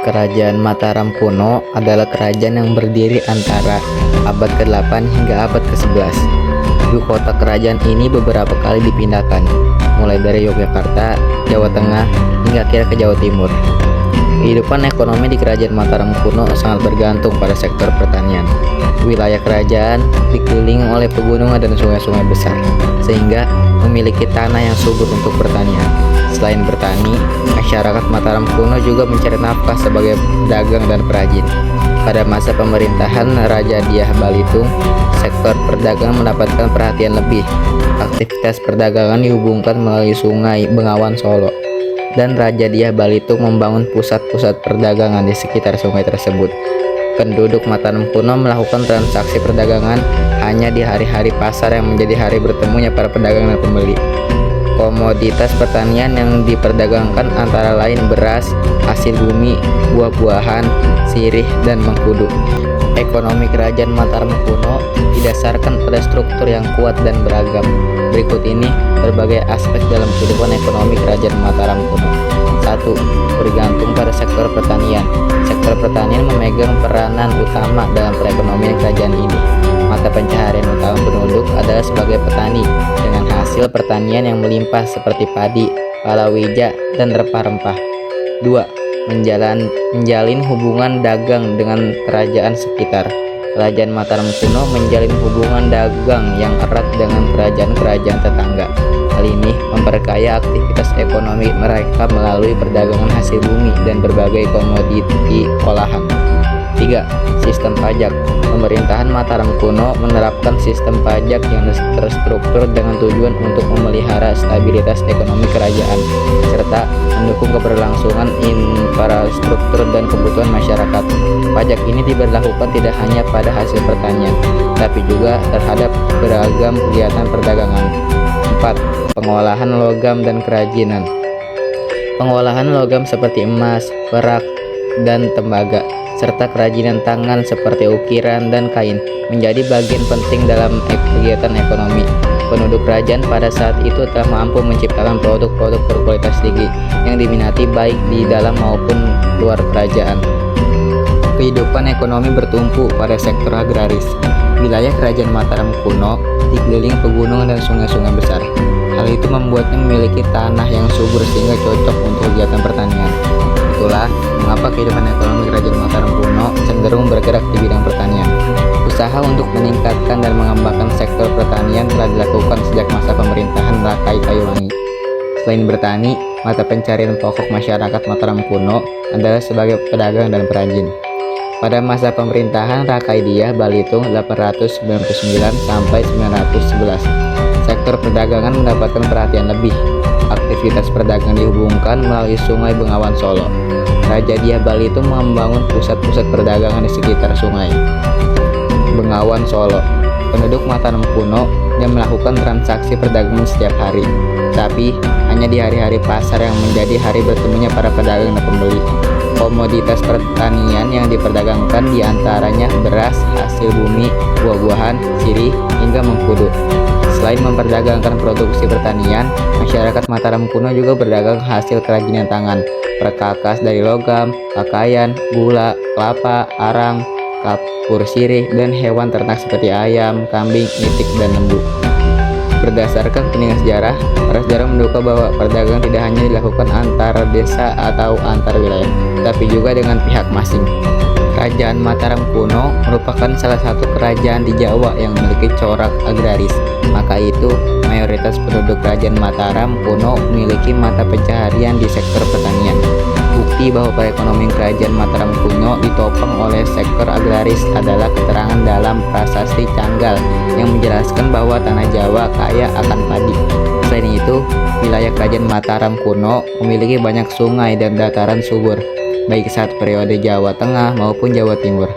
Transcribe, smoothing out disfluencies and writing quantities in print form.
Kerajaan Mataram kuno adalah kerajaan yang berdiri antara abad ke-8 hingga abad ke-11. Ibu kota kerajaan ini beberapa kali dipindahkan, mulai dari Yogyakarta, Jawa Tengah, hingga akhirnya ke Jawa Timur. Kehidupan ekonomi di Kerajaan Mataram kuno sangat bergantung pada sektor pertanian. Wilayah kerajaan dikelilingi oleh pegunungan dan sungai-sungai besar, sehingga memiliki tanah yang subur untuk pertanian. Selain bertani, masyarakat Mataram kuno juga mencari nafkah sebagai pedagang dan perajin. Pada masa pemerintahan Raja Dyah Balitung, sektor perdagangan mendapatkan perhatian lebih. Aktivitas perdagangan dihubungkan melalui Sungai Bengawan Solo, dan Raja Dyah Balitung membangun pusat-pusat perdagangan di sekitar sungai tersebut. Penduduk Mataram kuno melakukan transaksi perdagangan hanya di hari-hari pasar yang menjadi hari bertemunya para pedagang dan pembeli. Komoditas pertanian yang diperdagangkan antara lain beras, hasil bumi, buah-buahan, sirih, dan mengkudu. Ekonomi Kerajaan Mataram kuno didasarkan pada struktur yang kuat dan beragam. Berikut ini berbagai aspek dalam kehidupan ekonomi Kerajaan Mataram kuno. 1. Bergantung pada sektor pertanian. Sektor pertanian memegang peranan utama dalam perekonomian kerajaan ini. Mata pencaharian utama penduduk adalah sebagai petani, dengan hasil pertanian yang melimpah seperti padi, palawija, dan rempah-rempah. 2. Menjalin hubungan dagang dengan kerajaan sekitar. Kerajaan Mataram kuno menjalin hubungan dagang yang erat dengan kerajaan-kerajaan tetangga. Hal ini memperkaya aktivitas ekonomi mereka melalui perdagangan hasil bumi dan berbagai komoditi olahan. 3. Sistem pajak. Pemerintahan Mataram kuno menerapkan sistem pajak yang terstruktur dengan tujuan untuk memelihara stabilitas ekonomi kerajaan, serta mendukung keberlangsungan infrastruktur dan kebutuhan masyarakat. Pajak ini diberlakukan tidak hanya pada hasil pertanian, tapi juga terhadap beragam kegiatan perdagangan. 4. Pengolahan logam dan kerajinan. Pengolahan logam seperti emas, perak, dan tembaga, serta kerajinan tangan seperti ukiran dan kain menjadi bagian penting dalam kegiatan ekonomi. Penduduk kerajaan pada saat itu telah mampu menciptakan produk-produk berkualitas tinggi yang diminati baik di dalam maupun luar kerajaan. Kehidupan ekonomi bertumpu pada sektor agraris. Wilayah Kerajaan Mataram kuno dikelilingi pegunungan dan sungai-sungai besar. Hal itu membuatnya memiliki tanah yang subur sehingga cocok untuk kegiatan pertanian. Itulah mengapa kehidupan ekonomi Kerajaan Mataram kuno cenderung bergerak di bidang pertanian. Usaha untuk meningkatkan dan mengembangkan sektor pertanian telah dilakukan sejak masa pemerintahan Rakai Kayuwangi. Selain bertani, mata pencarian pokok masyarakat Mataram kuno adalah sebagai pedagang dan perajin. Pada masa pemerintahan Rakai Dyah Balitung 899 sampai 911, sektor perdagangan mendapatkan perhatian lebih. Aktivitas perdagangan dihubungkan melalui Sungai Bengawan Solo. Raja Dyah Balitung membangun pusat-pusat perdagangan di sekitar Sungai Bengawan Solo. Penduduk Mataram kuno yang melakukan transaksi perdagangan setiap hari, tapi hanya di hari-hari pasar yang menjadi hari bertemunya para pedagang dan pembeli. Komoditas pertanian yang diperdagangkan diantaranya beras, hasil bumi, buah-buahan, sirih, hingga mengkudu. Selain memperdagangkan produksi pertanian, masyarakat Mataram kuno juga berdagang hasil kerajinan tangan, perkakas dari logam, pakaian, gula, kelapa, arang, kapur sirih, dan hewan ternak seperti ayam, kambing, itik, dan lembu. Berdasarkan peninggalan sejarah, para sejarah menduga bahwa perdagangan tidak hanya dilakukan antar desa atau antar wilayah, tapi juga dengan pihak masing. Kerajaan Mataram kuno merupakan salah satu kerajaan di Jawa yang memiliki corak agraris. Maka itu, mayoritas penduduk Kerajaan Mataram kuno memiliki mata pencaharian di sektor pertanian. Bukti bahwa perekonomian Kerajaan Mataram kuno ditopang oleh sektor agraris adalah keterangan dalam Prasasti Canggal yang menjelaskan bahwa tanah Jawa kaya akan padi. Selain itu, wilayah Kerajaan Mataram kuno memiliki banyak sungai dan dataran subur, baik saat periode Jawa Tengah maupun Jawa Timur.